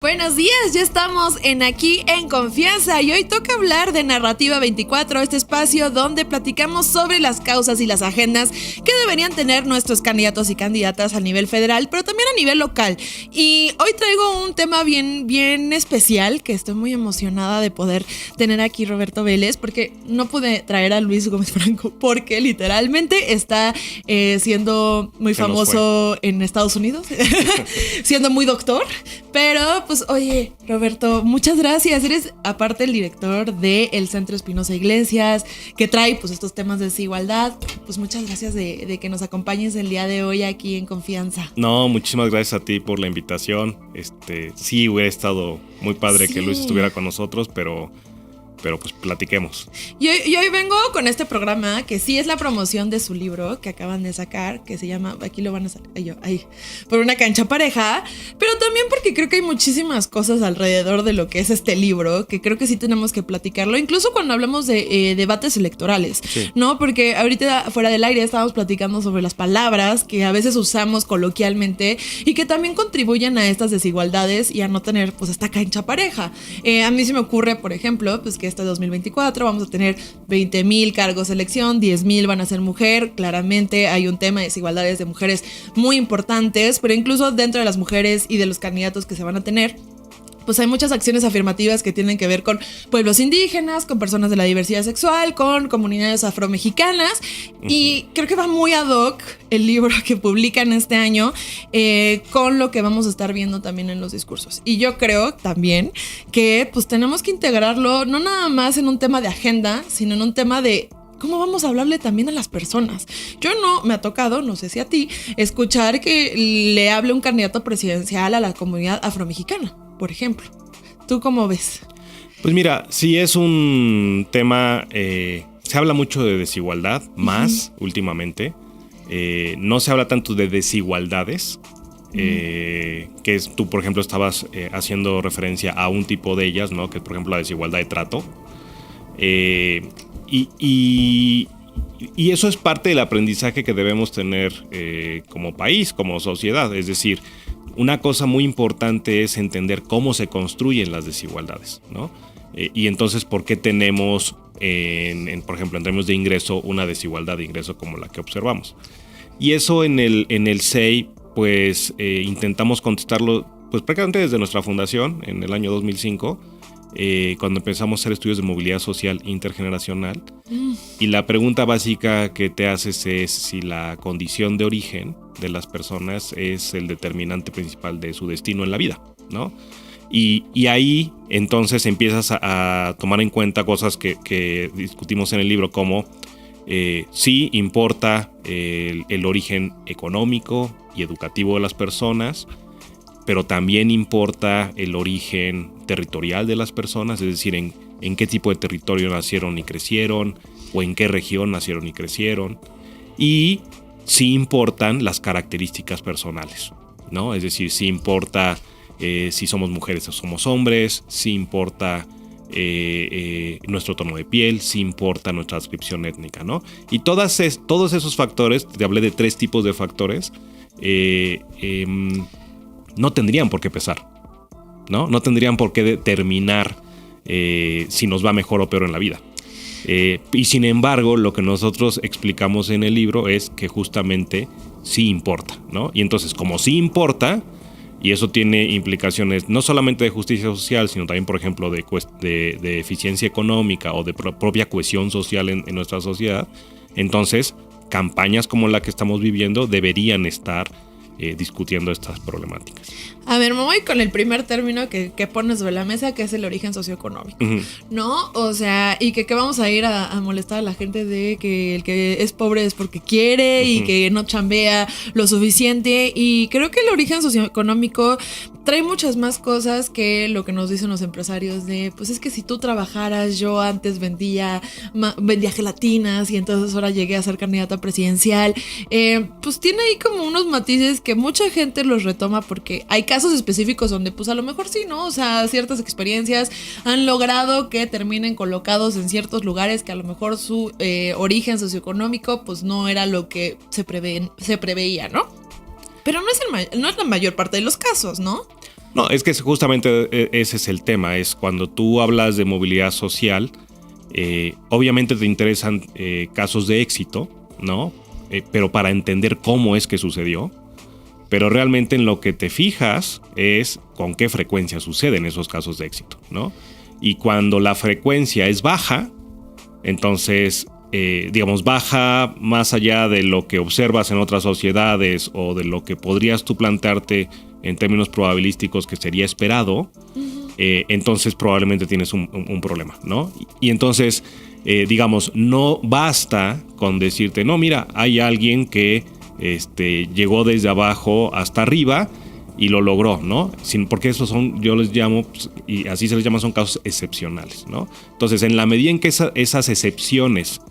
Buenos días, ya estamos Aquí en Confianza y hoy toca hablar de Narrativa 24, este espacio donde platicamos sobre las causas y las agendas que deberían tener nuestros candidatos y candidatas a nivel federal, pero también a nivel local. Y hoy traigo un tema bien especial que estoy muy emocionada de poder tener aquí, Roberto Vélez, porque no pude traer a Luis Gómez Franco porque literalmente está siendo muy famoso en Estados Unidos, siendo muy doctor, pero pues oye, Roberto, muchas gracias. Eres aparte el director del Centro Espinosa Iglesias, que trae pues estos temas de desigualdad. Pues muchas gracias de que nos acompañes el día de hoy aquí en Confianza. No, muchísimas gracias a ti por la invitación. Sí, hubiera estado muy padre que Luis estuviera con nosotros, pero pues platiquemos. Y hoy vengo con este programa que sí es la promoción de su libro que acaban de sacar, que se llama, aquí lo van a sacar, ahí, por una cancha pareja, pero también porque creo que hay muchísimas cosas alrededor de lo que es este libro, que creo que sí tenemos que platicarlo, incluso cuando hablamos de debates electorales, sí, ¿no? Porque ahorita fuera del aire estábamos platicando sobre las palabras que a veces usamos coloquialmente y que también contribuyen a estas desigualdades y a no tener pues esta cancha pareja. A mí se me ocurre, por ejemplo, pues que este 2024 vamos a tener 20,000 cargos de elección, 10,000 van a ser mujer. Claramente hay un tema de desigualdades de mujeres muy importantes, pero incluso dentro de las mujeres y de los candidatos que se van a tener, pues hay muchas acciones afirmativas que tienen que ver con pueblos indígenas, con personas de la diversidad sexual, con comunidades afromexicanas. Y creo que va muy ad hoc el libro que publican este año con lo que vamos a estar viendo también en los discursos. Y yo creo también que pues tenemos que integrarlo no nada más en un tema de agenda, sino en un tema de ¿cómo vamos a hablarle también a las personas? Yo no me ha tocado, no sé si a ti, escuchar que le hable un candidato presidencial a la comunidad afromexicana, por ejemplo. ¿Tú cómo ves? Pues mira, sí es un tema, se habla mucho de desigualdad, más últimamente. No se habla tanto de desigualdades, que es, tú por ejemplo estabas haciendo referencia a un tipo de ellas, ¿no? Que es por ejemplo la desigualdad de trato. Y eso es parte del aprendizaje que debemos tener como país, como sociedad. Es decir, una cosa muy importante es entender cómo se construyen las desigualdades, ¿no? Y entonces, ¿por qué tenemos, por ejemplo, en términos de ingreso, una desigualdad de ingreso como la que observamos? Y eso en el CEI, pues intentamos contestarlo pues, prácticamente desde nuestra fundación en el año 2005, cuando empezamos a hacer estudios de movilidad social intergeneracional. Y la pregunta básica que te haces es si la condición de origen de las personas es el determinante principal de su destino en la vida, ¿no? Y ahí entonces empiezas a tomar en cuenta cosas que discutimos en el libro, como sí importa el origen económico y educativo de las personas, pero también importa el origen territorial de las personas, es decir, en qué tipo de territorio nacieron y crecieron, o en qué región nacieron y crecieron. Y sí importan las características personales, ¿no? Es decir, sí importa si somos mujeres o somos hombres, sí importa nuestro tono de piel, sí importa nuestra adscripción étnica, ¿no? Y todos esos factores, te hablé de 3 tipos de factores, no tendrían por qué pesar, ¿no? No tendrían por qué determinar si nos va mejor o peor en la vida. Y sin embargo, lo que nosotros explicamos en el libro es que justamente sí importa, ¿no? Y entonces, como sí importa, y eso tiene implicaciones no solamente de justicia social, sino también, por ejemplo, de eficiencia económica o de propia cohesión social en nuestra sociedad, entonces campañas como la que estamos viviendo deberían estar discutiendo estas problemáticas. A ver, me voy con el primer término que pones sobre la mesa, que es el origen socioeconómico, ¿no? O sea, y que vamos a ir a molestar a la gente de que el que es pobre es porque quiere y que no chambea lo suficiente. Y creo que el origen socioeconómico trae muchas más cosas que lo que nos dicen los empresarios de, pues es que si tú trabajaras, yo antes vendía gelatinas y entonces ahora llegué a ser candidata presidencial. Pues tiene ahí como unos matices que mucha gente los retoma porque hay casos específicos donde pues a lo mejor sí, ¿no? O sea, ciertas experiencias han logrado que terminen colocados en ciertos lugares que a lo mejor su origen socioeconómico pues no era lo que se preveía, ¿no? Pero no es la mayor parte de los casos, ¿no? No, es que justamente ese es el tema, es cuando tú hablas de movilidad social, obviamente te interesan casos de éxito, ¿no? Pero para entender cómo es que sucedió, pero realmente en lo que te fijas es con qué frecuencia suceden esos casos de éxito, ¿no? Y cuando la frecuencia es baja, entonces, digamos, baja más allá de lo que observas en otras sociedades o de lo que podrías tú plantearte en términos probabilísticos que sería esperado, entonces probablemente tienes un problema, ¿no? Y entonces, digamos, no basta con decirte, no, mira, hay alguien que llegó desde abajo hasta arriba y lo logró, ¿no? Porque esos son, yo les llamo, y así se les llama, son casos excepcionales, ¿no? Entonces, en la medida en que esas excepciones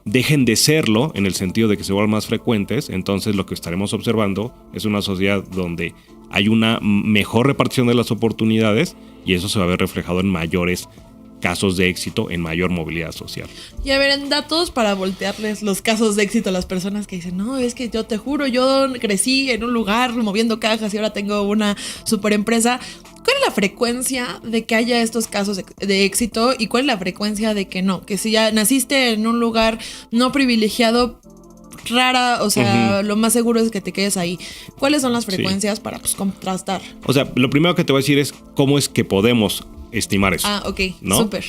dejen de serlo, en el sentido de que se vuelvan más frecuentes, entonces lo que estaremos observando es una sociedad donde hay una mejor repartición de las oportunidades y eso se va a ver reflejado en mayores casos de éxito, en mayor movilidad social. Y a ver, en datos para voltearles los casos de éxito a las personas que dicen, no, es que yo te juro, yo crecí en un lugar moviendo cajas y ahora tengo una super empresa. ¿Cuál es la frecuencia de que haya estos casos de éxito y cuál es la frecuencia de que no? Que si ya naciste en un lugar no privilegiado, rara, o sea, lo más seguro es que te quedes ahí. ¿Cuáles son las frecuencias para pues contrastar? O sea, lo primero que te voy a decir es cómo es que podemos estimar eso. Ah, ok, ¿no? súper.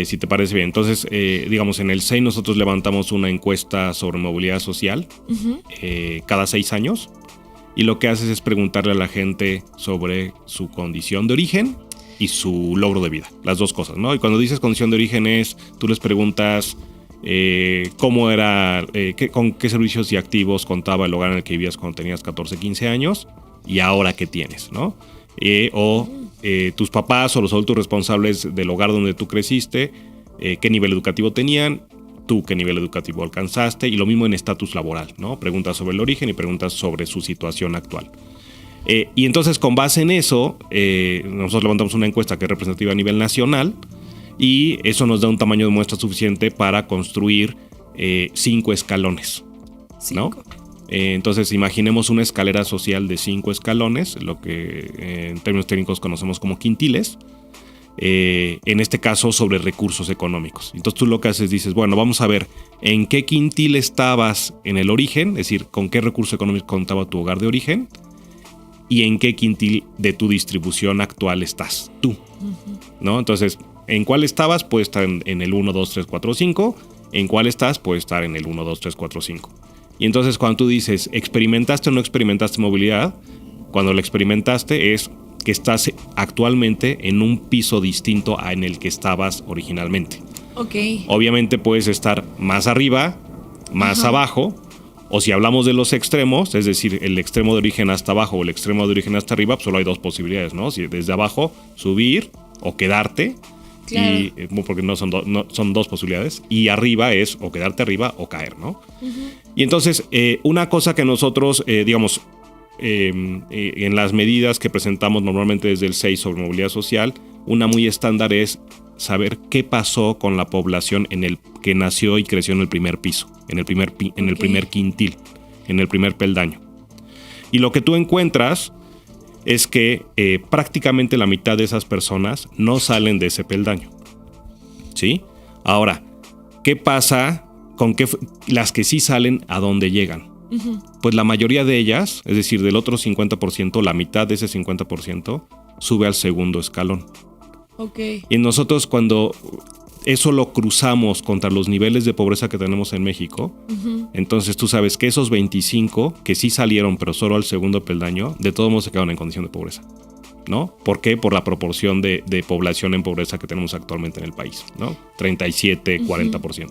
Si te parece bien. Entonces, digamos, en el SEI nosotros levantamos una encuesta sobre movilidad social cada 6 años. Y lo que haces es preguntarle a la gente sobre su condición de origen y su logro de vida. Las dos cosas, ¿no? Y cuando dices condición de origen tú les preguntas cómo era, con qué servicios y activos contaba el hogar en el que vivías cuando tenías 14, 15 años y ahora qué tienes, ¿no? Tus papás o los adultos responsables del hogar donde tú creciste, qué nivel educativo tenían, tú qué nivel educativo alcanzaste, y lo mismo en estatus laboral, ¿no? Preguntas sobre el origen y preguntas sobre su situación actual. Y entonces, con base en eso, nosotros levantamos una encuesta que es representativa a nivel nacional y eso nos da un tamaño de muestra suficiente para construir 5 escalones, ¿no? Entonces, imaginemos una escalera social de 5 escalones, lo que en términos técnicos conocemos como quintiles. En este caso sobre recursos económicos. Entonces tú lo que haces dices, bueno, vamos a ver en qué quintil estabas en el origen, es decir, con qué recurso económico contaba tu hogar de origen y en qué quintil de tu distribución actual estás tú, ¿no? Entonces, en cuál estabas puede estar en el 1, 2, 3, 4, 5, en cuál estás puede estar en el 1, 2, 3, 4, 5. Y entonces cuando tú dices, ¿experimentaste o no experimentaste movilidad? Cuando la experimentaste es que estás actualmente en un piso distinto a en el que estabas originalmente. Ok. Obviamente puedes estar más arriba, más abajo, o si hablamos de los extremos, es decir, el extremo de origen hasta abajo o el extremo de origen hasta arriba, pues solo hay 2 posibilidades, ¿no? Si desde abajo subir o quedarte, claro. Porque son 2 posibilidades, y arriba es o quedarte arriba o caer, ¿no? Y entonces, una cosa que nosotros, digamos, en las medidas que presentamos normalmente desde el SEI sobre movilidad social, una muy estándar es saber qué pasó con la población en el que nació y creció en el primer piso, en el primer quintil, en el primer peldaño. Y lo que tú encuentras es que prácticamente la mitad de esas personas no salen de ese peldaño, ¿sí? Ahora, ¿qué pasa con las que sí salen, a dónde llegan? Pues la mayoría de ellas, es decir, del otro 50%, la mitad de ese 50% sube al segundo escalón. Ok. Y nosotros, cuando eso lo cruzamos contra los niveles de pobreza que tenemos en México, entonces tú sabes que esos 25 que sí salieron pero solo al segundo peldaño, de todos modos se quedaron en condición de pobreza, ¿no? ¿Por qué? Por la proporción de población en pobreza que tenemos actualmente en el país, ¿no? 37, 40%.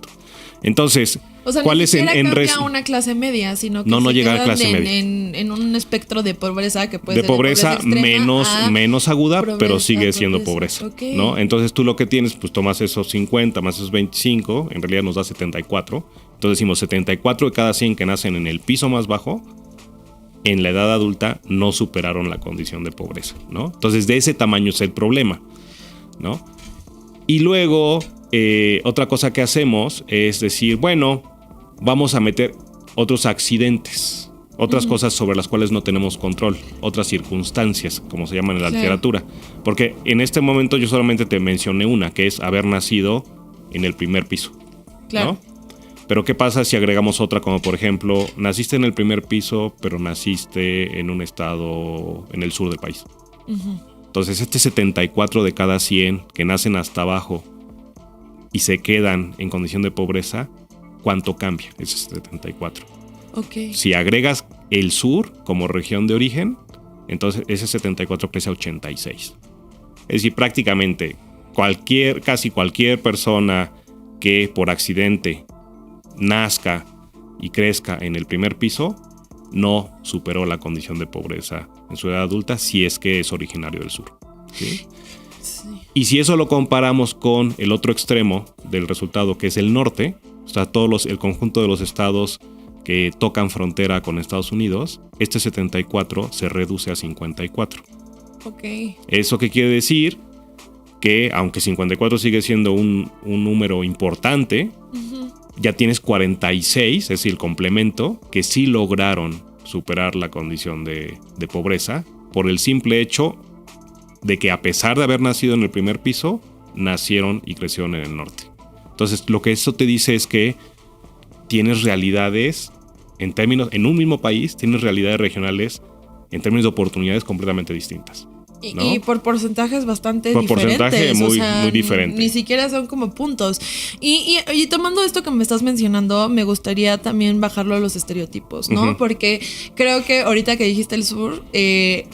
Entonces, o sea, ¿cuál ni es siquiera en cambia una clase media, sino que no se llega a quedan clase media. En un espectro de pobreza que puede de ser pobreza extrema menos aguda, pobreza, pero sigue siendo pobreza, okay. ¿no? Entonces tú lo que tienes, pues tomas esos 50 más esos 25, en realidad nos da 74. Entonces decimos 74 de cada 100 que nacen en el piso más bajo, en la edad adulta no superaron la condición de pobreza, ¿no? Entonces de ese tamaño es el problema, ¿no? Y luego otra cosa que hacemos es decir, bueno, vamos a meter otros accidentes, otras cosas sobre las cuales no tenemos control, otras circunstancias, como se llaman en la literatura. Porque en este momento yo solamente te mencioné una, que es haber nacido en el primer piso, ¿no? Pero ¿qué pasa si agregamos otra, como por ejemplo, naciste en el primer piso, pero naciste en un estado en el sur del país? Entonces, 74 de cada 100 que nacen hasta abajo y se quedan en condición de pobreza, ¿cuánto cambia ese 74? Si agregas el sur como región de origen, entonces ese 74 crece a 86. Es decir, prácticamente casi cualquier persona que por accidente nazca y crezca en el primer piso no superó la condición de pobreza en su edad adulta si es que es originario del sur. ¿Sí? Y si eso lo comparamos con el otro extremo del resultado, que es el norte, o sea, el conjunto de los estados que tocan frontera con Estados Unidos, este 74 se reduce a 54. ¿Eso qué quiere decir? Que aunque 54 sigue siendo un número importante, ya tienes 46, es decir, el complemento, que sí lograron superar la condición de pobreza por el simple hecho de que a pesar de haber nacido en el primer piso, nacieron y crecieron en el norte. Entonces, lo que eso te dice es que tienes realidades en un mismo país, tienes realidades regionales en términos de oportunidades completamente distintas. ¿no? Y por porcentajes bastante diferentes. Porcentaje muy diferente. Ni siquiera son como puntos. Y tomando esto que me estás mencionando, me gustaría también bajarlo a los estereotipos, ¿no? Uh-huh. Porque creo que ahorita que dijiste el sur,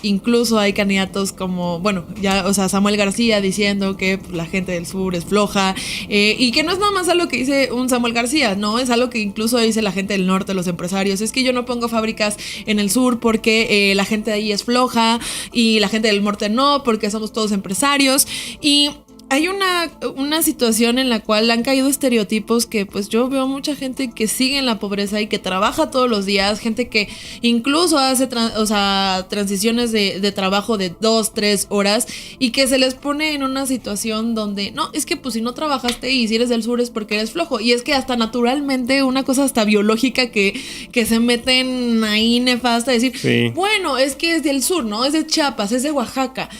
incluso hay candidatos como, bueno, ya, o sea, Samuel García diciendo que la gente del sur es floja, y que no es nada más algo que dice un Samuel García, ¿no? Es algo que incluso dice la gente del norte, los empresarios. Es que yo no pongo fábricas en el sur porque la gente de ahí es floja y la gente del norte no, porque somos todos empresarios. Y hay una situación en la cual han caído estereotipos que pues yo veo mucha gente que sigue en la pobreza y que trabaja todos los días, gente que incluso hace transiciones de trabajo de 2-3 horas y que se les pone en una situación donde no, es que pues si no trabajaste y si eres del sur es porque eres flojo. Y es que hasta naturalmente una cosa hasta biológica que se meten ahí nefasta, decir, sí, bueno, es que es del sur, ¿no? Es de Chiapas, es de Oaxaca.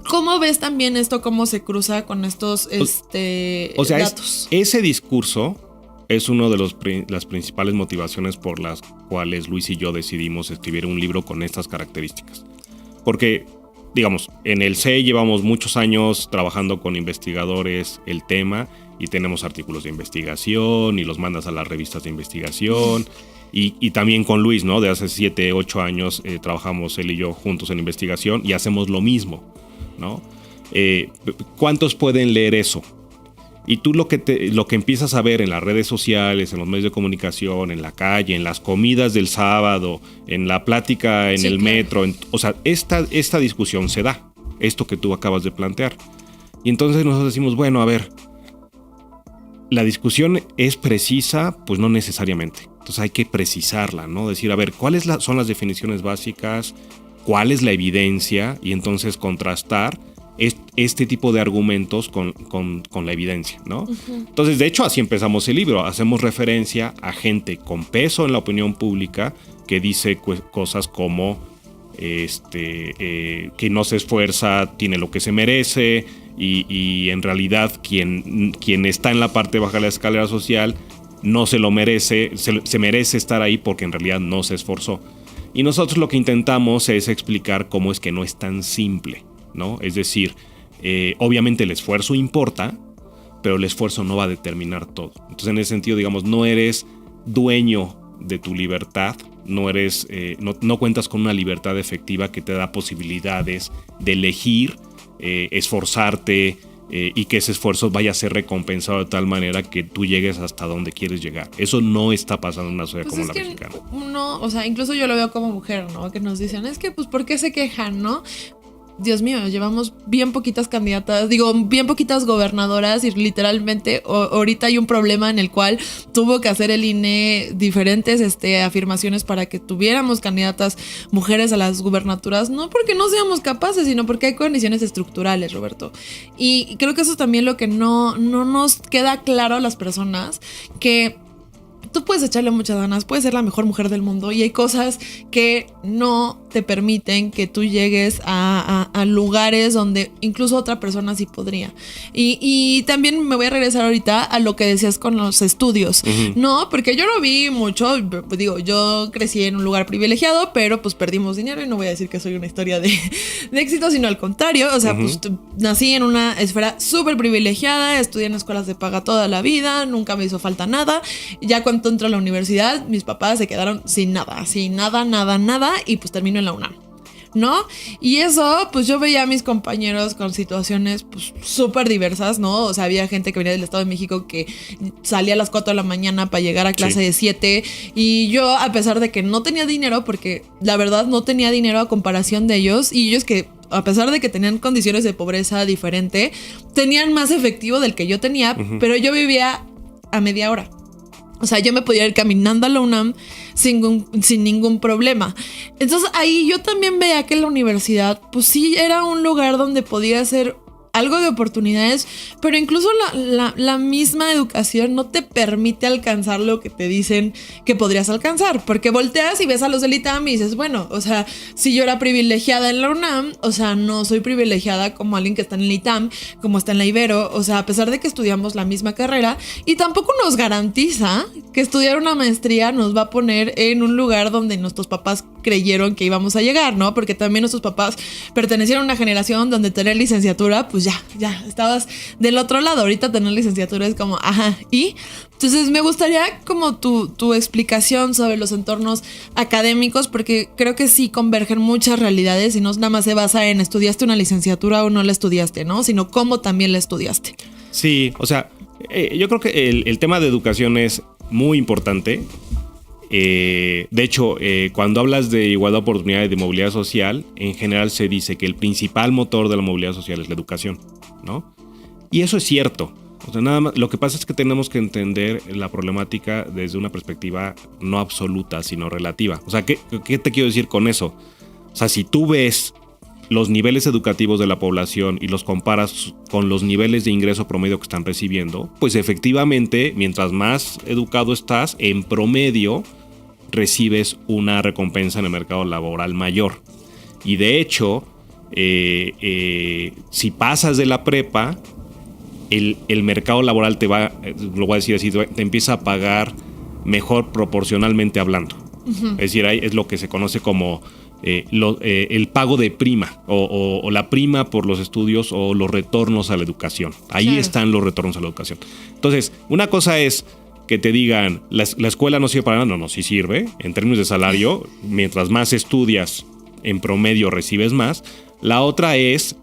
¿Cómo ves también esto, cómo se cruza con estos datos? Ese discurso es uno de las principales motivaciones por las cuales Luis y yo decidimos escribir un libro con estas características. Porque, digamos, en el CEI llevamos muchos años trabajando con investigadores el tema y tenemos artículos de investigación y los mandas a las revistas de investigación. Y también con Luis, ¿no? De hace 7-8 años trabajamos él y yo juntos en investigación y hacemos lo mismo, ¿no? ¿Cuántos pueden leer eso? Y tú lo que empiezas a ver en las redes sociales, en los medios de comunicación, en la calle, en las comidas del sábado, en la plática en el metro, o sea, esta discusión se da, esto que tú acabas de plantear. Y entonces nosotros decimos, bueno, a ver, ¿la discusión es precisa? Pues no necesariamente. Entonces hay que precisarla, ¿no? Decir, a ver, ¿cuáles son las definiciones básicas? ¿Cuál es la evidencia? Y entonces contrastar este tipo de argumentos con la evidencia, ¿no? Uh-huh. Entonces, de hecho, así empezamos el libro. Hacemos referencia a gente con peso en la opinión pública que dice cosas como que no se esfuerza, tiene lo que se merece, y en realidad quien está en la parte baja de la escalera social no se lo merece, se merece estar ahí porque en realidad no se esforzó. Y nosotros lo que intentamos es explicar cómo es que no es tan simple, ¿no? Es decir, obviamente el esfuerzo importa, pero el esfuerzo no va a determinar todo. Entonces, en ese sentido, digamos, no eres dueño de tu libertad, no cuentas con una libertad efectiva que te da posibilidades de elegir, esforzarte, y que ese esfuerzo vaya a ser recompensado de tal manera que tú llegues hasta donde quieres llegar. Eso no está pasando en una sociedad como la mexicana. Uno, o sea, incluso yo lo veo como mujer, ¿no? Que nos dicen, es que pues ¿por qué se quejan, no? Dios mío, llevamos bien poquitas candidatas, bien poquitas gobernadoras y literalmente ahorita hay un problema en el cual tuvo que hacer el INE diferentes afirmaciones para que tuviéramos candidatas mujeres a las gubernaturas, no porque no seamos capaces, sino porque hay condiciones estructurales, Roberto. Y creo que eso es también lo que no nos queda claro a las personas, que tú puedes echarle muchas ganas, puedes ser la mejor mujer del mundo y hay cosas que no te permiten que tú llegues a lugares donde incluso otra persona sí podría. Y también me voy a regresar ahorita a lo que decías con los estudios, ¿no? Porque yo lo vi mucho, digo, yo crecí en un lugar privilegiado, pero pues perdimos dinero y no voy a decir que soy una historia de éxito, sino al contrario, o sea, pues nací en una esfera súper privilegiada, estudié en escuelas de paga toda la vida, nunca me hizo falta nada. Ya cuando entré a la universidad, mis papás se quedaron sin nada, y pues termino en la UNAM, ¿no? Y eso, pues yo veía a mis compañeros con situaciones pues súper diversas, ¿no? O sea, había gente que venía del Estado de México que salía a las 4 de la mañana para llegar a clase de 7 y yo, a pesar de que no tenía dinero, porque la verdad no tenía dinero a comparación de ellos, y ellos que a pesar de que tenían condiciones de pobreza diferente, tenían más efectivo del que yo tenía, pero yo vivía a media hora. O sea, yo me podía ir caminando a la UNAM sin ningún problema. Entonces ahí yo también veía que la universidad, pues sí, era un lugar donde podía hacer algo de oportunidades, pero incluso la misma educación no te permite alcanzar lo que te dicen que podrías alcanzar, porque volteas y ves a los del ITAM y dices, bueno, o sea, si yo era privilegiada en la UNAM, o sea, no soy privilegiada como alguien que está en el ITAM, como está en la Ibero, o sea, a pesar de que estudiamos la misma carrera, y tampoco nos garantiza que estudiar una maestría nos va a poner en un lugar donde nuestros papás creyeron que íbamos a llegar, ¿no? Porque también nuestros papás pertenecieron a una generación donde tener licenciatura, pues ya estabas del otro lado. Ahorita tener licenciatura es como, ajá, ¿y? Entonces me gustaría como tu explicación sobre los entornos académicos, porque creo que sí convergen muchas realidades y no nada más se basa en estudiaste una licenciatura o no la estudiaste, ¿no? Sino cómo también la estudiaste. Sí, o sea, yo creo que el tema de educación es muy importante. De hecho, cuando hablas de igualdad de oportunidades de movilidad social, en general se dice que el principal motor de la movilidad social es la educación, ¿no? Y eso es cierto. O sea, nada más, lo que pasa es que tenemos que entender la problemática desde una perspectiva no absoluta, sino relativa. O sea, ¿qué te quiero decir con eso? O sea, si tú ves los niveles educativos de la población y los comparas con los niveles de ingreso promedio que están recibiendo, pues efectivamente, mientras más educado estás, en promedio recibes una recompensa en el mercado laboral mayor. Y de hecho, si pasas de la prepa, el mercado laboral te va, lo voy a decir así, te empieza a pagar mejor proporcionalmente hablando. Es decir, es lo que se conoce como el pago de prima o la prima por los estudios o los retornos a la educación. Ahí están los retornos a la educación. Entonces, una cosa es que te digan, la escuela no sirve para nada. No, sí sirve. En términos de salario, mientras más estudias, en promedio recibes más. La otra es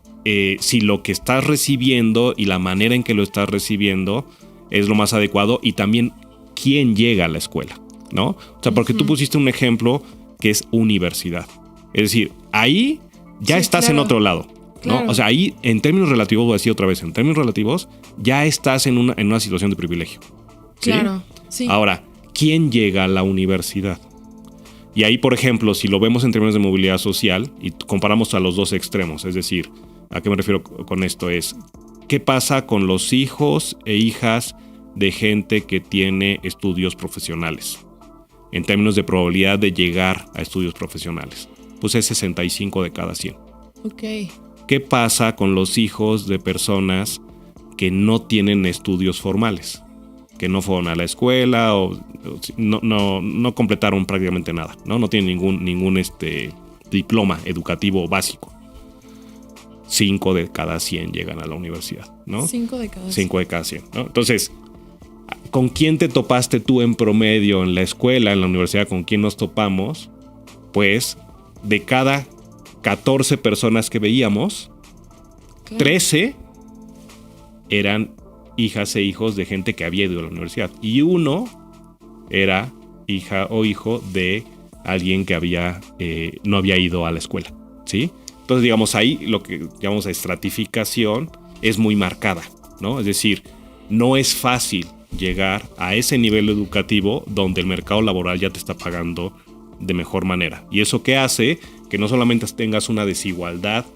si lo que estás recibiendo y la manera en que lo estás recibiendo es lo más adecuado, y también quién llega a la escuela, ¿no? O sea, porque tú pusiste un ejemplo que es universidad. Es decir, ahí ya estás en otro lado, ¿no? Claro. O sea, ahí en términos relativos, voy a decir otra vez, en términos relativos, ya estás en una situación de privilegio. ¿Sí? Claro, sí. Ahora, ¿quién llega a la universidad? Y ahí, por ejemplo, si lo vemos en términos de movilidad social y comparamos a los dos extremos, es decir, ¿a qué me refiero con esto? Es, ¿qué pasa con los hijos e hijas de gente que tiene estudios profesionales? En términos de probabilidad de llegar a estudios profesionales, pues es 65 de cada 100. Ok. ¿Qué pasa con los hijos de personas que no tienen estudios formales? Que no fueron a la escuela o no completaron prácticamente nada, ¿no? No tienen ningún diploma educativo básico. 5 de cada 100 llegan a la universidad, ¿no? 5 de cada 100. 5 de cada 100, ¿no? Entonces, ¿con quién te topaste tú en promedio en la escuela, en la universidad? ¿Con quién nos topamos? Pues, de cada 14 personas que veíamos, 13 eran hijas e hijos de gente que había ido a la universidad. Y uno era hija o hijo de alguien que no había ido a la escuela, ¿sí? Entonces, digamos, ahí lo que llamamos estratificación es muy marcada, ¿no? Es decir, no es fácil llegar a ese nivel educativo donde el mercado laboral ya te está pagando de mejor manera. Y eso que hace que no solamente tengas una desigualdad,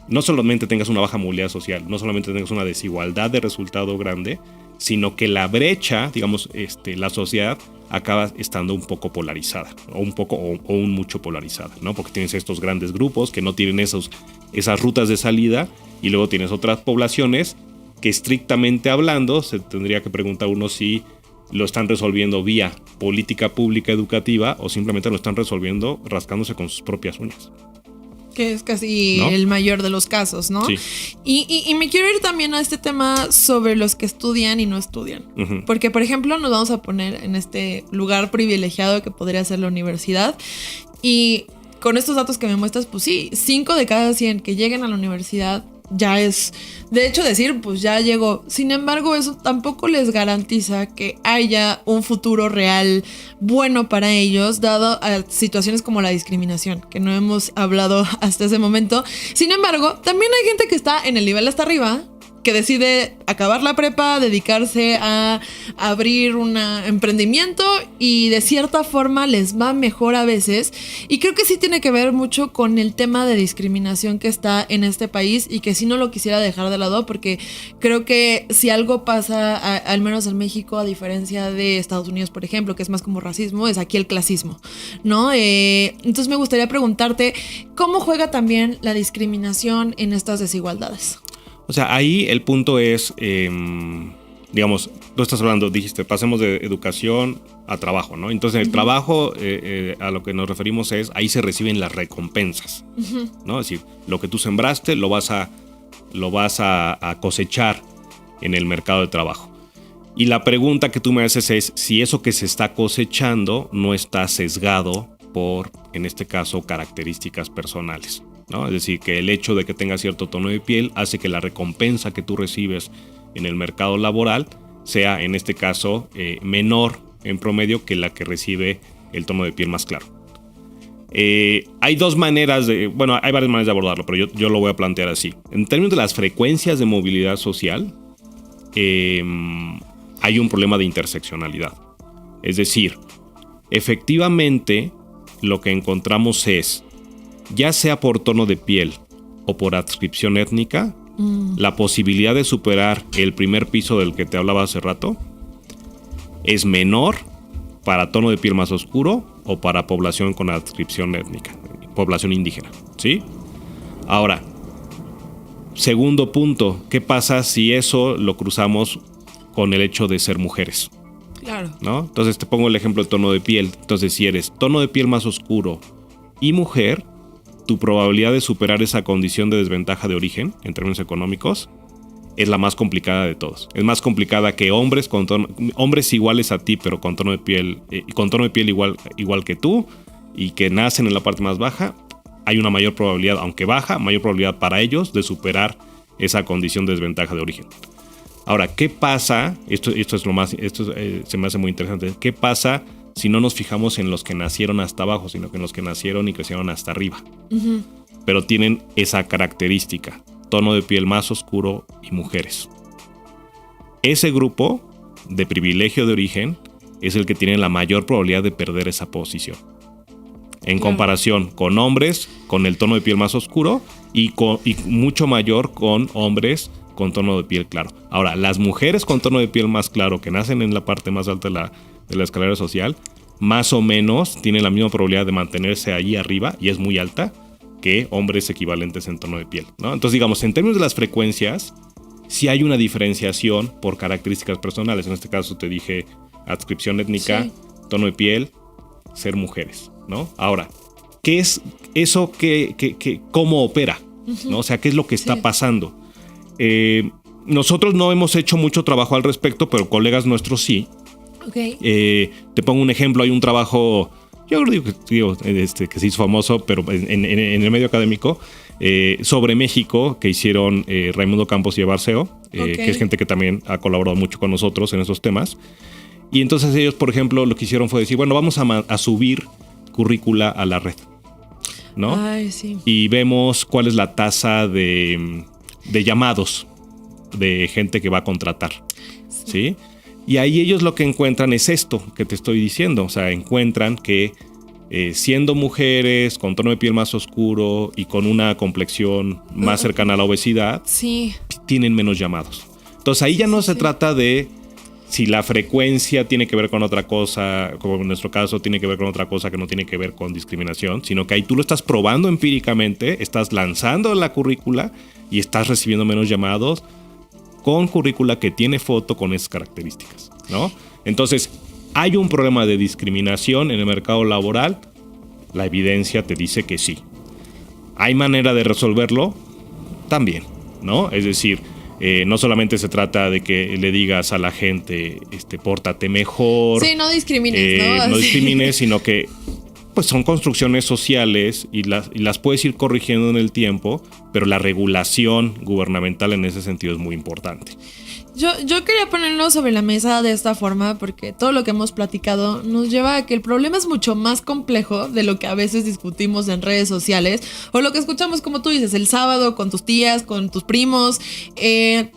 no solamente tengas una baja movilidad social, no solamente tengas una desigualdad de resultado grande, sino que la brecha, digamos, la sociedad acaba estando un poco polarizada, o un mucho polarizada, ¿no? Porque tienes estos grandes grupos que no tienen esas rutas de salida, y luego tienes otras poblaciones que, estrictamente hablando, se tendría que preguntar uno si lo están resolviendo vía política pública educativa o simplemente lo están resolviendo rascándose con sus propias uñas. Que es casi, ¿no?, el mayor de los casos, ¿no? Sí. Y me quiero ir también a este tema sobre los que estudian y no estudian. Uh-huh. Porque, por ejemplo, nos vamos a poner en este lugar privilegiado que podría ser la universidad. Y con estos datos que me muestras, pues sí, 5 de cada 100 que lleguen a la universidad ya es, de hecho, decir, pues ya llegó. Sin embargo, eso tampoco les garantiza que haya un futuro real bueno para ellos, dado a situaciones como la discriminación, que no hemos hablado hasta ese momento. Sin embargo, también hay gente que está en el nivel hasta arriba, que decide acabar la prepa, dedicarse a abrir un emprendimiento, y de cierta forma les va mejor a veces. Y creo que sí tiene que ver mucho con el tema de discriminación que está en este país, y que sí no lo quisiera dejar de lado, porque creo que si algo pasa, al menos en México, a diferencia de Estados Unidos, por ejemplo, que es más como racismo, es aquí el clasismo, ¿no? Entonces me gustaría preguntarte, ¿cómo juega también la discriminación en estas desigualdades? O sea, ahí el punto es, digamos, tú estás hablando, dijiste, pasemos de educación a trabajo, ¿no? Entonces, el trabajo, a lo que nos referimos es, ahí se reciben las recompensas, ¿no? Es decir, lo que tú sembraste lo vas a cosechar en el mercado de trabajo. Y la pregunta que tú me haces es si eso que se está cosechando no está sesgado por, en este caso, características personales, ¿no? Es decir, que el hecho de que tengas cierto tono de piel hace que la recompensa que tú recibes en el mercado laboral sea, en este caso, menor en promedio que la que recibe el tono de piel más claro. Hay dos maneras hay varias maneras de abordarlo, pero yo lo voy a plantear así. En términos de las frecuencias de movilidad social, hay un problema de interseccionalidad. Es decir, efectivamente, lo que encontramos es, ya sea por tono de piel o por adscripción étnica, la posibilidad de superar el primer piso del que te hablaba hace rato es menor para tono de piel más oscuro o para población con adscripción étnica, población indígena, ¿sí? Ahora, segundo punto, ¿qué pasa si eso lo cruzamos con el hecho de ser mujeres? Claro. ¿No? Entonces te pongo el ejemplo de tono de piel. Entonces, si eres tono de piel más oscuro y mujer, tu probabilidad de superar esa condición de desventaja de origen en términos económicos es la más complicada de todos. Es más complicada que hombres iguales a ti, pero con tono de piel igual que tú, y que nacen en la parte más baja. Hay una mayor probabilidad, aunque baja, mayor probabilidad para ellos de superar esa condición de desventaja de origen. Ahora, ¿qué pasa? Esto se me hace muy interesante. ¿Qué pasa si no nos fijamos en los que nacieron hasta abajo, sino que en los que nacieron y crecieron hasta arriba? Uh-huh. Pero tienen esa característica, tono de piel más oscuro y mujeres. Ese grupo de privilegio de origen es el que tiene la mayor probabilidad de perder esa posición. En comparación con hombres con el tono de piel más oscuro y mucho mayor con hombres con tono de piel claro. Ahora, las mujeres con tono de piel más claro que nacen en la parte más alta de la escalera social, más o menos tienen la misma probabilidad de mantenerse allí arriba, y es muy alta, que hombres equivalentes en tono de piel, ¿no? Entonces, digamos, en términos de las frecuencias, sí hay una diferenciación por características personales. En este caso te dije adscripción étnica, sí, tono de piel, ser mujeres, ¿no? Ahora, ¿qué es eso? ¿Cómo opera? Uh-huh. ¿No? O sea, ¿qué es lo que está pasando? Nosotros no hemos hecho mucho trabajo al respecto, pero colegas nuestros sí. Okay. Te pongo un ejemplo. Hay un trabajo, yo digo que se hizo famoso, pero en el medio académico, sobre México, que hicieron Raimundo Campos y Eva Arceo, que es gente que también ha colaborado mucho con nosotros en esos temas. Y entonces ellos, por ejemplo, lo que hicieron fue decir, bueno, vamos a subir currícula a la red, ¿no? Ay, sí. Y vemos cuál es la tasa de llamados de gente que va a contratar, ¿sí? Y ahí ellos lo que encuentran es esto que te estoy diciendo. O sea, encuentran que siendo mujeres con tono de piel más oscuro y con una complexión más cercana a la obesidad, sí, tienen menos llamados. Entonces ahí ya no se trata de si la frecuencia tiene que ver con otra cosa, como en nuestro caso tiene que ver con otra cosa que no tiene que ver con discriminación, sino que ahí tú lo estás probando empíricamente, estás lanzando la currícula y estás recibiendo menos llamados con currícula que tiene foto con esas características, ¿no? Entonces, ¿hay un problema de discriminación en el mercado laboral? La evidencia te dice que sí. ¿Hay manera de resolverlo? También, ¿no? Es decir, no solamente se trata de que le digas a la gente, pórtate mejor. Sí, no discrimines, ¿no? No discrimines, sino que pues son construcciones sociales y las puedes ir corrigiendo en el tiempo, pero la regulación gubernamental en ese sentido es muy importante. Yo quería ponerlo sobre la mesa de esta forma porque todo lo que hemos platicado nos lleva a que el problema es mucho más complejo de lo que a veces discutimos en redes sociales o lo que escuchamos, como tú dices, el sábado con tus tías, con tus primos,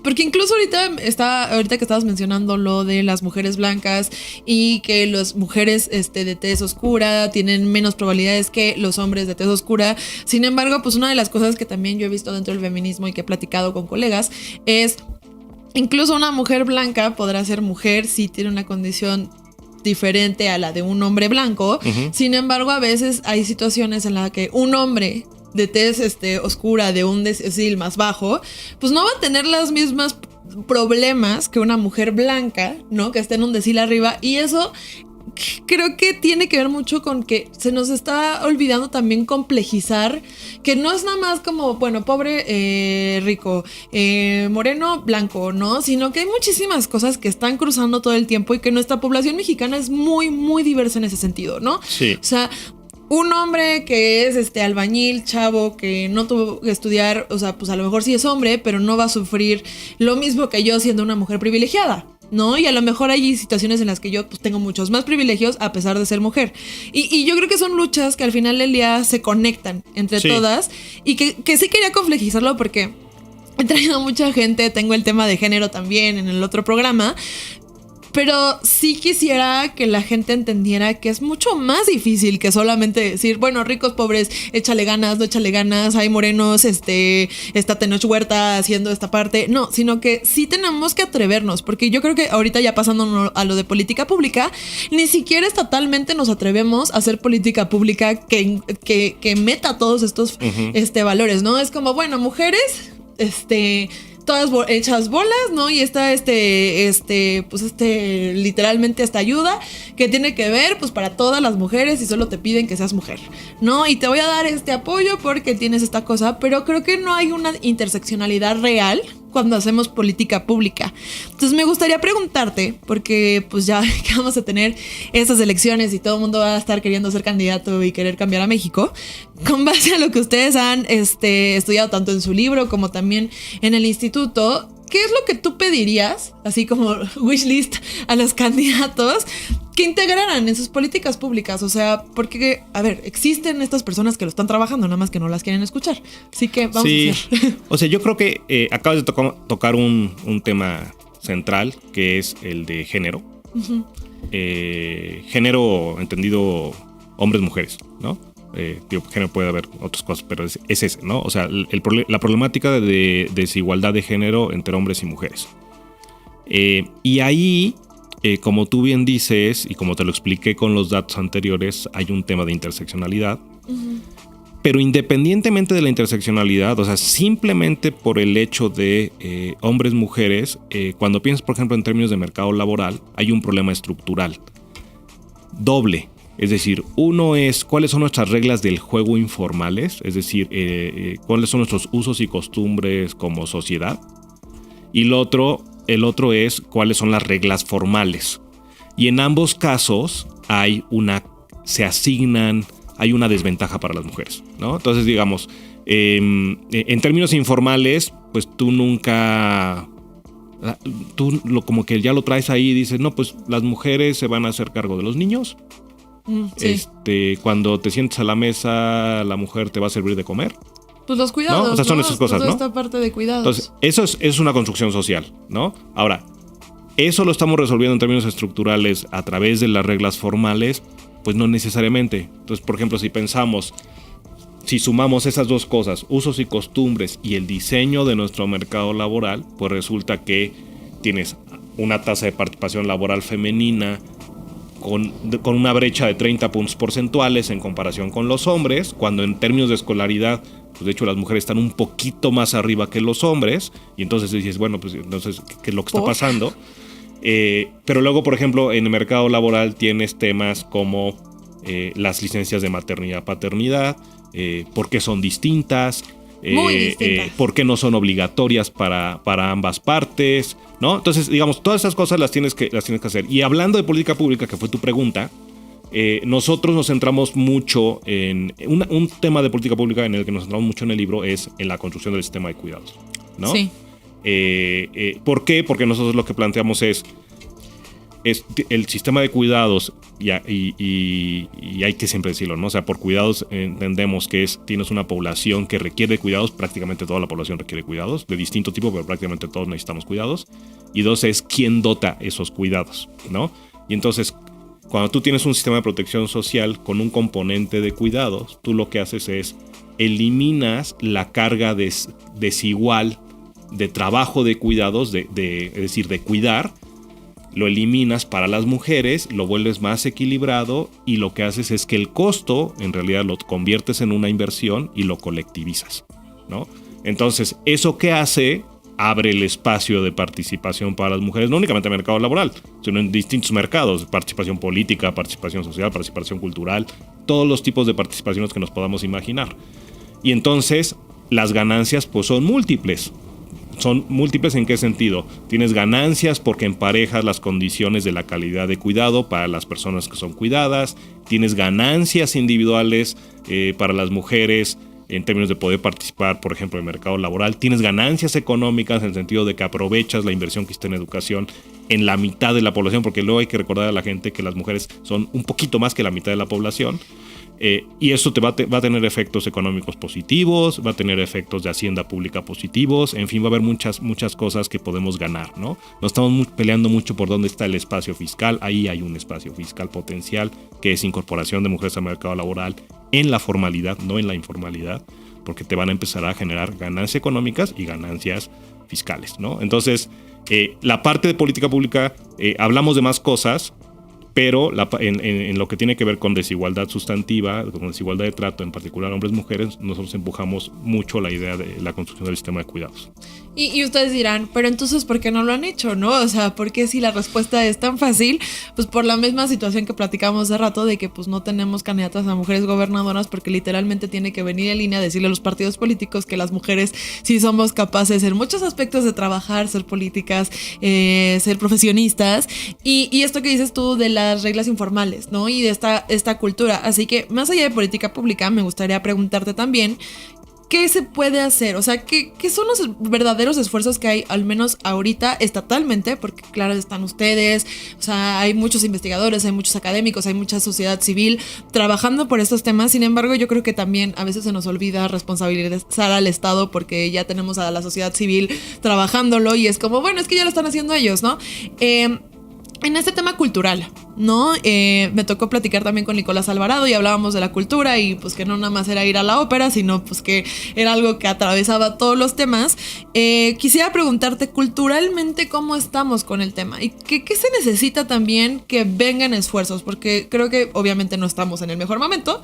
porque incluso ahorita que estabas mencionando lo de las mujeres blancas y que las mujeres de tez oscura tienen menos probabilidades que los hombres de tez oscura. Sin embargo, pues una de las cosas que también yo he visto dentro del feminismo y que he platicado con colegas es: incluso una mujer blanca podrá ser mujer si tiene una condición diferente a la de un hombre blanco. Uh-huh. Sin embargo, a veces hay situaciones en las que un hombre de tez oscura, de un decil más bajo, pues no va a tener las mismas problemas que una mujer blanca, ¿no? Que esté en un decil arriba. Y eso creo que tiene que ver mucho con que se nos está olvidando también complejizar, que no es nada más como, bueno, pobre, rico, moreno, blanco, ¿no? Sino que hay muchísimas cosas que están cruzando todo el tiempo y que nuestra población mexicana es muy, muy diversa en ese sentido, ¿no? Sí. O sea, un hombre que es albañil, chavo, que no tuvo que estudiar, o sea, pues a lo mejor sí es hombre, pero no va a sufrir lo mismo que yo siendo una mujer privilegiada, ¿no? Y a lo mejor hay situaciones en las que yo pues tengo muchos más privilegios a pesar de ser mujer. Y yo creo que son luchas que al final del día se conectan entre todas y que sí quería complejizarlo porque he traído mucha gente, tengo el tema de género también en el otro programa. Pero sí quisiera que la gente entendiera que es mucho más difícil que solamente decir, bueno, ricos, pobres, échale ganas, no échale ganas, hay morenos, está Tenoch Huerta haciendo esta parte. No, sino que sí tenemos que atrevernos, porque yo creo que ahorita ya pasando a lo de política pública, ni siquiera estatalmente nos atrevemos a hacer política pública que meta todos estos valores, ¿no? Es como, bueno, mujeres, todas hechas bolas, ¿no? Y está literalmente esta ayuda que tiene que ver, pues, para todas las mujeres y solo te piden que seas mujer, ¿no? Y te voy a dar este apoyo porque tienes esta cosa, pero creo que no hay una interseccionalidad real cuando hacemos política pública. Entonces me gustaría preguntarte, porque pues ya que vamos a tener estas elecciones y todo el mundo va a estar queriendo ser candidato y querer cambiar a México, con base a lo que ustedes han estudiado tanto en su libro como también en el instituto, ¿qué es lo que tú pedirías, así como wishlist, a los candidatos que integraran en sus políticas públicas? O sea, porque, a ver, existen estas personas que lo están trabajando, nada más que no las quieren escuchar. Así que vamos a hacer. O sea, yo creo que acabas de tocar un tema central, que es el de género. Uh-huh. Género entendido hombres, mujeres, ¿no? Género puede haber otras cosas, pero es ese, ¿no? O sea, la problemática de desigualdad de género entre hombres y mujeres. Y ahí, como tú bien dices, y como te lo expliqué con los datos anteriores, hay un tema de interseccionalidad. Uh-huh. Pero independientemente de la interseccionalidad, o sea, simplemente por el hecho de hombres, mujeres, cuando piensas, por ejemplo, en términos de mercado laboral, hay un problema estructural doble. Es decir, uno es cuáles son nuestras reglas del juego informales, es decir, cuáles son nuestros usos y costumbres como sociedad. Y el otro es cuáles son las reglas formales. Y en ambos casos hay una desventaja para las mujeres, ¿no? Entonces, digamos, en términos informales, pues tú como que ya lo traes ahí y dices, no, pues las mujeres se van a hacer cargo de los niños. Sí. Cuando te sientes a la mesa, la mujer te va a servir de comer. Pues los cuidados, ¿no? O sea, son esas cosas, toda ¿no? esta parte de cuidados. Entonces, eso es una construcción social, ¿no? Ahora, eso lo estamos resolviendo en términos estructurales a través de las reglas formales, pues no necesariamente. Entonces, por ejemplo, si sumamos esas dos cosas, usos y costumbres y el diseño de nuestro mercado laboral, pues resulta que tienes una tasa de participación laboral femenina con una brecha de 30 puntos porcentuales en comparación con los hombres, cuando en términos de escolaridad, pues de hecho las mujeres están un poquito más arriba que los hombres, y entonces dices, bueno, pues entonces, ¿qué es lo que está pasando? Pero luego, por ejemplo, en el mercado laboral tienes temas como las licencias de maternidad, paternidad, por qué son distintas, por qué no son obligatorias para ambas partes, ¿no? Entonces, digamos, todas esas cosas las tienes que hacer. Y hablando de política pública, que fue tu pregunta, nosotros nos centramos mucho en un tema de política pública en el que nos centramos mucho en el libro, es en la construcción del sistema de cuidados, ¿no? Sí. ¿Por qué? Porque nosotros lo que planteamos es el sistema de cuidados, y hay que siempre decirlo, ¿no? O sea, por cuidados entendemos que tienes una población que requiere cuidados, prácticamente toda la población requiere cuidados, de distinto tipo, pero prácticamente todos necesitamos cuidados. Y dos, es quién dota esos cuidados, ¿no? Y entonces, cuando tú tienes un sistema de protección social con un componente de cuidados, tú lo que haces es eliminas la carga desigual de trabajo de cuidados, es decir, de cuidar. Lo eliminas para las mujeres, lo vuelves más equilibrado, y lo que haces es que el costo en realidad lo conviertes en una inversión y lo colectivizas, ¿no? Entonces, ¿eso qué hace? Abre el espacio de participación para las mujeres, no únicamente en el mercado laboral, sino en distintos mercados: participación política, participación social, participación cultural, todos los tipos de participaciones que nos podamos imaginar. Y entonces las ganancias pues son múltiples. ¿Son múltiples en qué sentido? Tienes ganancias porque emparejas las condiciones de la calidad de cuidado para las personas que son cuidadas. Tienes ganancias individuales para las mujeres en términos de poder participar, por ejemplo, en el mercado laboral. Tienes ganancias económicas en el sentido de que aprovechas la inversión que está en educación en la mitad de la población, porque luego hay que recordar a la gente que las mujeres son un poquito más que la mitad de la población. Y eso te va a tener efectos económicos positivos, va a tener efectos de hacienda pública positivos, en fin, va a haber muchas cosas que podemos ganar, ¿no? No estamos peleando mucho por dónde está el espacio fiscal. Ahí hay un espacio fiscal potencial, que es incorporación de mujeres al mercado laboral en la formalidad, no en la informalidad, porque te van a empezar a generar ganancias económicas y ganancias fiscales, ¿no? Entonces, la parte de política pública, hablamos de más cosas, pero en lo que tiene que ver con desigualdad sustantiva, con desigualdad de trato, en particular hombres y mujeres, nosotros empujamos mucho la idea de la construcción del sistema de cuidados. Y ustedes dirán, pero entonces, ¿por qué no lo han hecho, no? O sea, ¿por qué si la respuesta es tan fácil? Pues por la misma situación que platicamos hace rato, de que pues no tenemos candidatas a mujeres gobernadoras, porque literalmente tiene que venir en línea a decirle a los partidos políticos que las mujeres sí somos capaces en muchos aspectos de trabajar, ser políticas, ser profesionistas, y esto que dices tú de las reglas informales, ¿no? Y de esta cultura. Así que, más allá de política pública, me gustaría preguntarte también, ¿qué se puede hacer? O sea, ¿qué son los verdaderos esfuerzos que hay, al menos ahorita, estatalmente? Porque claro, están ustedes, o sea, hay muchos investigadores, hay muchos académicos, hay mucha sociedad civil trabajando por estos temas. Sin embargo, yo creo que también a veces se nos olvida responsabilizar al Estado, porque ya tenemos a la sociedad civil trabajándolo y es como, bueno, es que ya lo están haciendo ellos, ¿no? En este tema cultural, ¿no? Me tocó platicar también con Nicolás Alvarado y hablábamos de la cultura, y pues que no nada más era ir a la ópera, sino pues que era algo que atravesaba todos los temas. Quisiera preguntarte culturalmente cómo estamos con el tema y qué se necesita también que vengan esfuerzos, porque creo que obviamente no estamos en el mejor momento,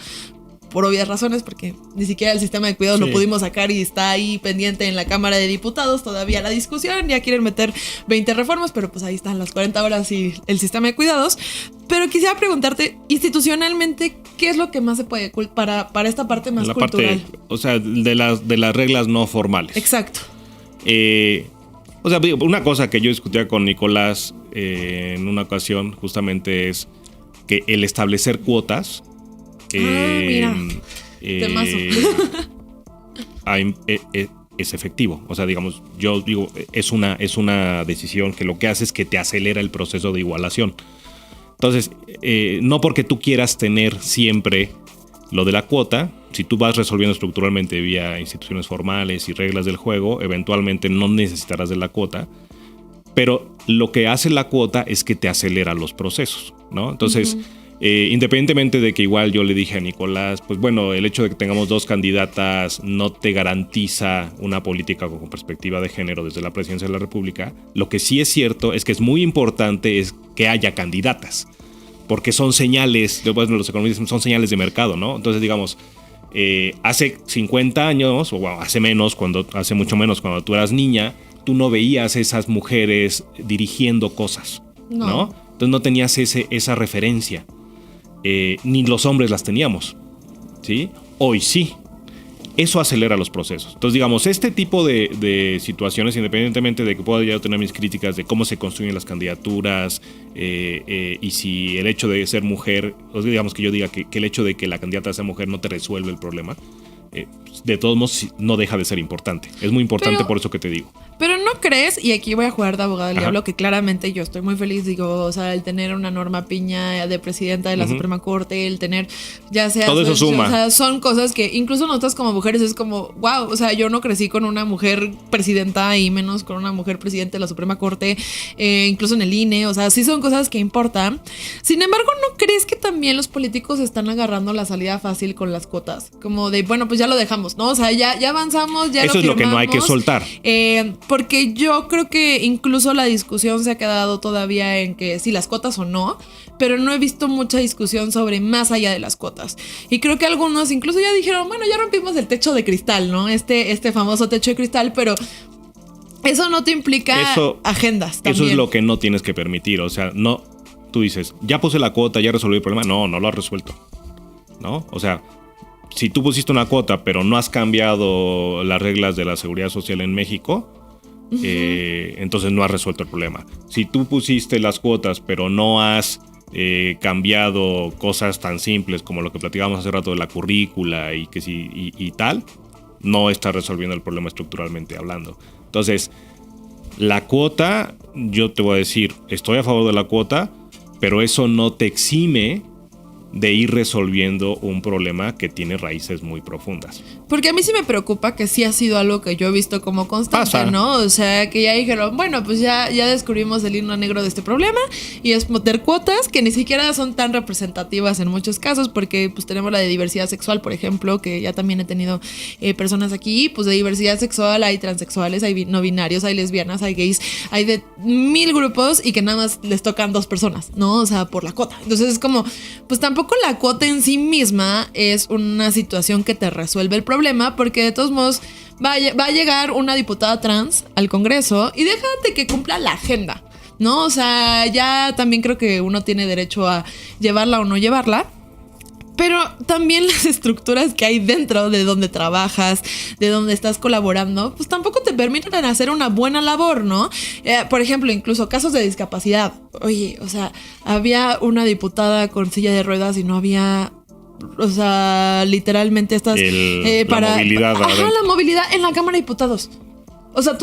por obvias razones, porque ni siquiera el sistema de cuidados lo pudimos sacar y está ahí pendiente en la Cámara de Diputados todavía la discusión. Ya quieren meter 20 reformas, pero pues ahí están las 40 horas y el sistema de cuidados. Pero quisiera preguntarte, institucionalmente, ¿qué es lo que más se puede para esta parte más la cultural? Parte, o sea, de las reglas no formales. Exacto. O sea, una cosa que yo discutía con Nicolás en una ocasión justamente es que el establecer cuotas mira, temazo. Es efectivo. O sea, digamos, yo digo, es una decisión que lo que hace es que te acelera el proceso de igualación. Entonces, no porque tú quieras tener siempre lo de la cuota, si tú vas resolviendo estructuralmente vía instituciones formales y reglas del juego, eventualmente no necesitarás de la cuota, pero lo que hace la cuota es que te acelera los procesos, ¿no? Entonces, Independientemente de que igual yo le dije a Nicolás, pues bueno, el hecho de que tengamos 2 candidatas no te garantiza una política con perspectiva de género desde la presidencia de la República. Lo que sí es cierto es que es muy importante es que haya candidatas, porque son señales, los economistas son señales de mercado, ¿no? Entonces, digamos, hace 50 años, o bueno, hace mucho menos cuando tú eras niña, tú no veías esas mujeres dirigiendo cosas, ¿no? Entonces no tenías esa referencia. Ni los hombres las teníamos, ¿sí? Hoy sí. Eso acelera los procesos. Entonces, digamos, este tipo de situaciones, independientemente de que pueda yo tener mis críticas de cómo se construyen las candidaturas y si el hecho de ser mujer, o digamos que yo diga que el hecho de que la candidata sea mujer no te resuelve el problema, de todos modos no deja de ser importante. Es muy importante por eso que te digo. Pero no crees, y aquí voy a jugar de abogado del diablo, que claramente yo estoy muy feliz, digo, o sea, el tener una Norma Piña de presidenta de la Suprema Corte, el tener, ya sea... Todo eso suma. O sea, son cosas que incluso nosotras como mujeres es como, wow, o sea, yo no crecí con una mujer presidenta y menos con una mujer presidenta de la Suprema Corte, incluso en el INE, o sea, sí son cosas que importan. Sin embargo, ¿no crees que también los políticos están agarrando la salida fácil con las cuotas? Como de, bueno, pues ya lo dejamos, ¿no? O sea, ya avanzamos, ya eso lo firmamos. Eso es lo que no hay que soltar. Porque yo creo que incluso la discusión se ha quedado todavía en que si las cuotas o no, pero no he visto mucha discusión sobre más allá de las cuotas. Y creo que algunos incluso ya dijeron, bueno, ya rompimos el techo de cristal, ¿no? Este famoso techo de cristal, pero eso no te implica agendas también. Eso es lo que no tienes que permitir, o sea, no, tú dices, ya puse la cuota, ya resolví el problema, no lo has resuelto, ¿no? O sea, si tú pusiste una cuota pero no has cambiado las reglas de la seguridad social en México, entonces no has resuelto el problema. Si tú pusiste las cuotas pero no has cambiado cosas tan simples como lo que platicábamos hace rato de la currícula y tal, no estás resolviendo el problema estructuralmente hablando. Entonces, la cuota, yo te voy a decir, estoy a favor de la cuota, pero eso no te exime de ir resolviendo un problema que tiene raíces muy profundas. Porque a mí sí me preocupa que sí ha sido algo que yo he visto como constante, ¿no? O sea, que ya dijeron, bueno, pues ya descubrimos el hilo negro de este problema y es meter cuotas que ni siquiera son tan representativas en muchos casos, porque pues tenemos la de diversidad sexual, por ejemplo, que ya también he tenido personas aquí, pues de diversidad sexual hay transexuales, hay no binarios, hay lesbianas, hay gays, hay de 1000 grupos y que nada más les tocan 2 personas, ¿no? O sea, por la cuota. Entonces es como, pues tampoco la cuota en sí misma es una situación que te resuelve el problema, porque de todos modos va a llegar una diputada trans al Congreso y déjate que cumpla la agenda, ¿no? O sea, ya también creo que uno tiene derecho a llevarla o no llevarla. Pero también las estructuras que hay dentro de donde trabajas, de donde estás colaborando, pues tampoco te permiten hacer una buena labor, ¿no? Por ejemplo, incluso casos de discapacidad. Oye, o sea, había una diputada con silla de ruedas y no había... O sea, literalmente estas... la movilidad. La movilidad en la Cámara de Diputados. O sea,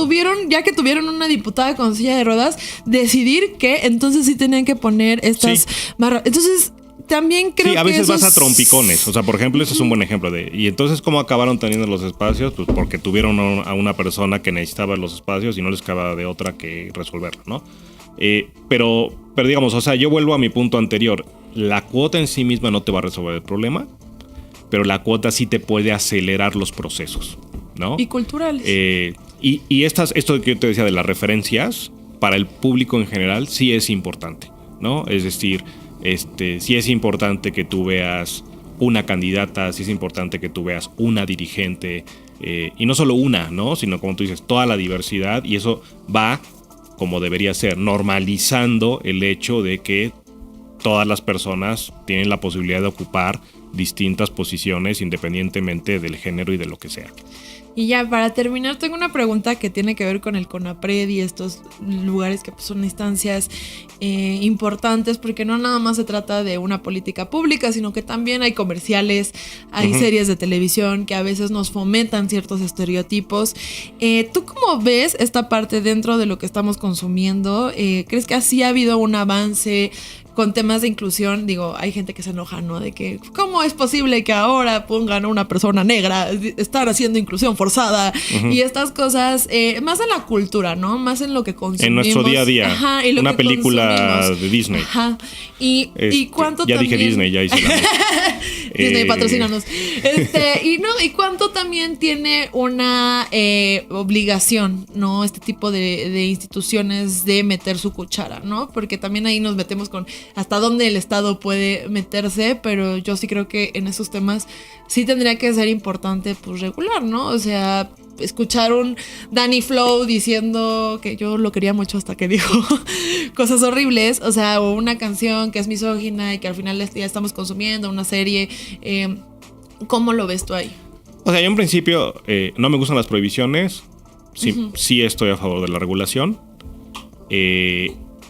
ya que tuvieron una diputada con silla de ruedas, decidir que entonces sí tenían que poner estas barras. Entonces... También creo que a veces vas a trompicones. O sea, por ejemplo, ese es un buen ejemplo de... Y entonces, ¿cómo acabaron teniendo los espacios? Pues porque tuvieron a una persona que necesitaba los espacios y no les quedaba de otra que resolverlo, ¿no? Pero digamos, o sea, yo vuelvo a mi punto anterior. La cuota en sí misma no te va a resolver el problema, pero la cuota sí te puede acelerar los procesos, ¿no? Y culturales. Y esto que yo te decía de las referencias, para el público en general, sí es importante, ¿no? Es decir... sí es importante que tú veas una candidata, sí es importante que tú veas una dirigente, y no solo una, ¿no? Sino como tú dices, toda la diversidad, y eso va, como debería ser, normalizando el hecho de que todas las personas tienen la posibilidad de ocupar distintas posiciones independientemente del género y de lo que sea. Y ya para terminar tengo una pregunta que tiene que ver con el CONAPRED y estos lugares que pues, son instancias importantes, porque no nada más se trata de una política pública, sino que también hay comerciales, hay series de televisión que a veces nos fomentan ciertos estereotipos. ¿Tú cómo ves esta parte dentro de lo que estamos consumiendo? ¿Crees que así ha habido un avance con temas de inclusión? Digo, hay gente que se enoja, ¿no? De que, ¿cómo es posible que ahora pongan a una persona negra estar haciendo inclusión forzada y estas cosas, más en la cultura, ¿no? Más en lo que consumimos. En nuestro día a día. Ajá, y lo una que película consumimos. de Disney. Ajá. Y cuánto ya también... dije Disney, ya hice la Disney, patrocínanos. Y cuánto también tiene una obligación, ¿no? Este tipo de instituciones de meter su cuchara, ¿no? Porque también ahí nos metemos con hasta dónde el Estado puede meterse, pero yo sí creo que en esos temas sí tendría que ser importante, pues, regular, ¿no? O sea, escuchar un Danny Flow diciendo que yo lo quería mucho hasta que dijo cosas horribles, o sea, o una canción que es misógina y que al final ya estamos consumiendo una serie, ¿cómo lo ves tú ahí? O sea, yo en principio no me gustan las prohibiciones, sí estoy a favor de la regulación.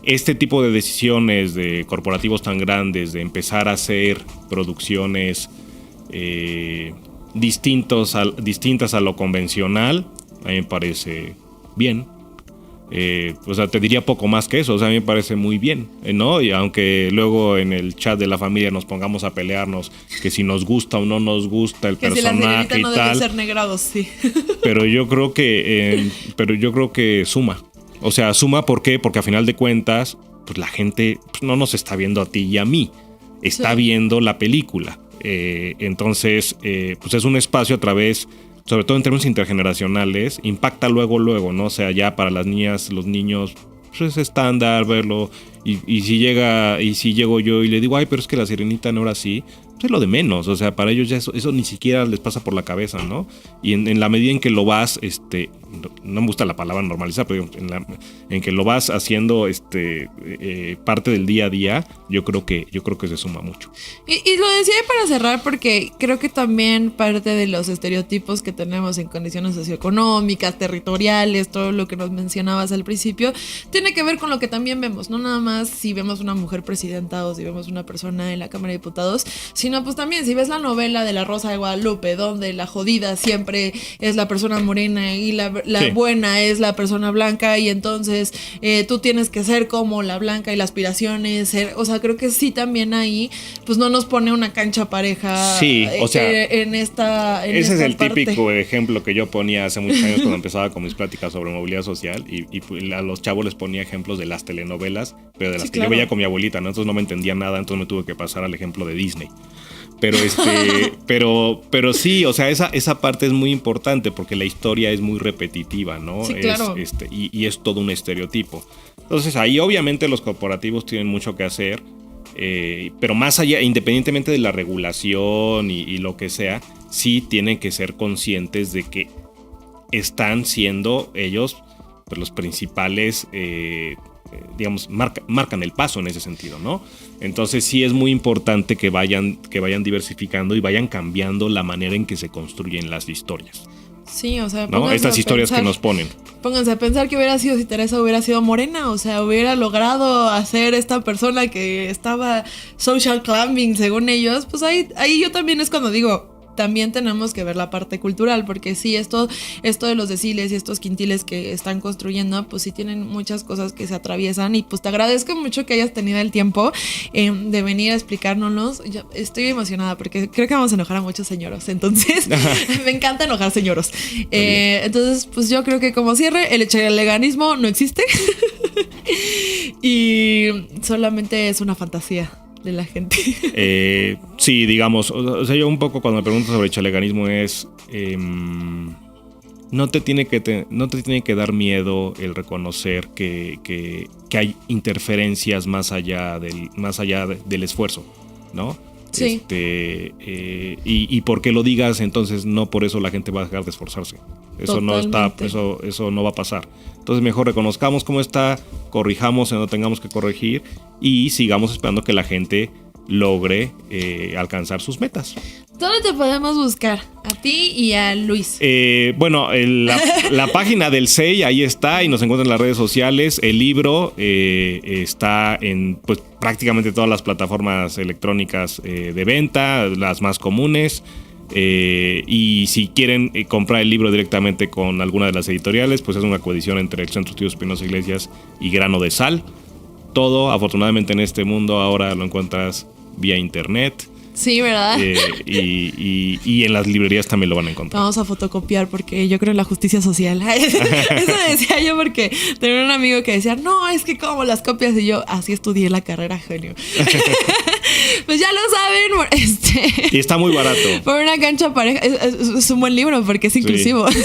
Este tipo de decisiones de corporativos tan grandes, de empezar a hacer producciones distintas a lo convencional, a mí me parece bien. O sea, te diría poco más que eso. O sea, a mí me parece muy bien, ¿no? Y aunque luego en el chat de la familia nos pongamos a pelearnos que si nos gusta o no nos gusta el que personaje si la y no tal, debe ser negrados, sí. pero yo creo que suma. O sea, suma ¿por qué? Porque a final de cuentas, pues la gente pues, no nos está viendo a ti y a mí, está viendo la película. Entonces, pues es un espacio a través, sobre todo en términos intergeneracionales, impacta luego, ¿no? O sea, ya para las niñas, los niños, pues es estándar verlo. Y si llego yo y le digo, ay, pero es que la Sirenita no era así, pues es lo de menos. O sea, para ellos ya eso ni siquiera les pasa por la cabeza, ¿no? Y en la medida en que lo vas, no me gusta la palabra normalizar, pero en que lo vas haciendo parte del día a día, yo creo que se suma mucho. Y lo decía para cerrar porque creo que también parte de los estereotipos que tenemos en condiciones socioeconómicas, territoriales, todo lo que nos mencionabas al principio, tiene que ver con lo que también vemos, no nada más si vemos una mujer presidenta o si vemos una persona en la Cámara de Diputados, sino pues también si ves la novela de La Rosa de Guadalupe, donde la jodida siempre es la persona morena y la buena es la persona blanca, y entonces tú tienes que ser como la blanca y la aspiración es ser, o sea, creo que sí también ahí pues no nos pone una cancha pareja. Sí, o sea, en esta ese es el parte. típico ejemplo que yo ponía hace muchos años cuando empezaba con mis pláticas sobre movilidad social y a los chavos les ponía ejemplos de las telenovelas, pero de las que yo veía con mi abuelita, ¿no? Entonces no me entendía nada, entonces me tuve que pasar al ejemplo de Disney. Pero sí, o sea, esa parte es muy importante porque la historia es muy repetitiva, ¿no? Sí, claro. Y es todo un estereotipo. Entonces ahí obviamente los corporativos tienen mucho que hacer, pero más allá, independientemente de la regulación y lo que sea, sí tienen que ser conscientes de que están siendo ellos pues, los principales, digamos, marcan el paso en ese sentido, ¿no? Entonces sí es muy importante que vayan diversificando y vayan cambiando la manera en que se construyen las historias. Sí, o sea, ¿no? Estas historias que nos ponen. Pónganse a pensar que hubiera sido si Teresa hubiera sido morena, o sea, hubiera logrado hacer esta persona que estaba social climbing según ellos, pues ahí yo también es cuando digo, también tenemos que ver la parte cultural, porque sí, esto de los deciles y estos quintiles que están construyendo, pues sí tienen muchas cosas que se atraviesan, y pues te agradezco mucho que hayas tenido el tiempo de venir a explicárnoslos. Yo estoy emocionada porque creo que vamos a enojar a muchos señoros, entonces me encanta enojar señoros. Entonces, pues yo creo que como cierre, el echeleganismo no existe y solamente es una fantasía de la gente. Sí, digamos, o sea, yo un poco cuando me pregunto sobre chaleganismo es no te tiene que dar miedo el reconocer que hay interferencias más allá del esfuerzo, ¿no? Sí. Y porque lo digas, entonces no por eso la gente va a dejar de esforzarse. Eso no va a pasar. Entonces mejor reconozcamos cómo está, corrijamos en donde tengamos que corregir y sigamos esperando que la gente logre alcanzar sus metas. ¿Dónde te podemos buscar? A ti y a Luis. Bueno, la página del SEI, ahí está, y nos encuentran en las redes sociales. El libro está en pues, prácticamente todas las plataformas electrónicas de venta, las más comunes. Y si quieren comprar el libro directamente con alguna de las editoriales, pues es una coedición entre el Centro Estudios Espinosa Iglesias y Grano de Sal. Todo, afortunadamente en este mundo, ahora lo encuentras vía internet. Sí, ¿verdad? Y en las librerías también lo van a encontrar. Vamos a fotocopiar porque yo creo en la justicia social. Eso decía yo porque tenía un amigo que decía, no, es que como las copias, y yo así estudié la carrera, genio. Pues ya lo saben. Y está muy barato. Por una cancha pareja. Es un buen libro porque es inclusivo. Sí.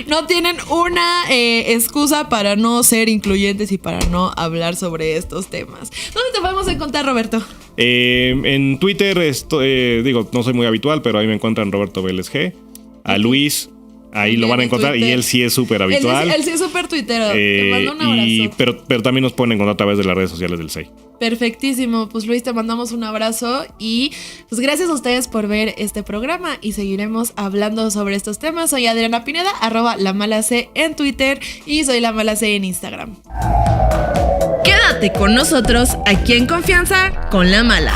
No tienen una excusa para no ser incluyentes y para no hablar sobre estos temas. ¿Dónde te podemos encontrar, Roberto? En Twitter, no soy muy habitual, pero ahí me encuentran Roberto Vélez G. A Luis, ahí lo van a encontrar Twitter. Y él sí es súper habitual. Él sí es súper tuitero. Te mando un abrazo. Pero también nos pueden encontrar a través de las redes sociales del SEI. Perfectísimo, pues Luis, te mandamos un abrazo y pues gracias a ustedes por ver este programa y seguiremos hablando sobre estos temas. Soy Adriana Pineda, @LaMalaC en Twitter y soy La Mala C en Instagram. Quédate con nosotros aquí en Confianza con La Mala.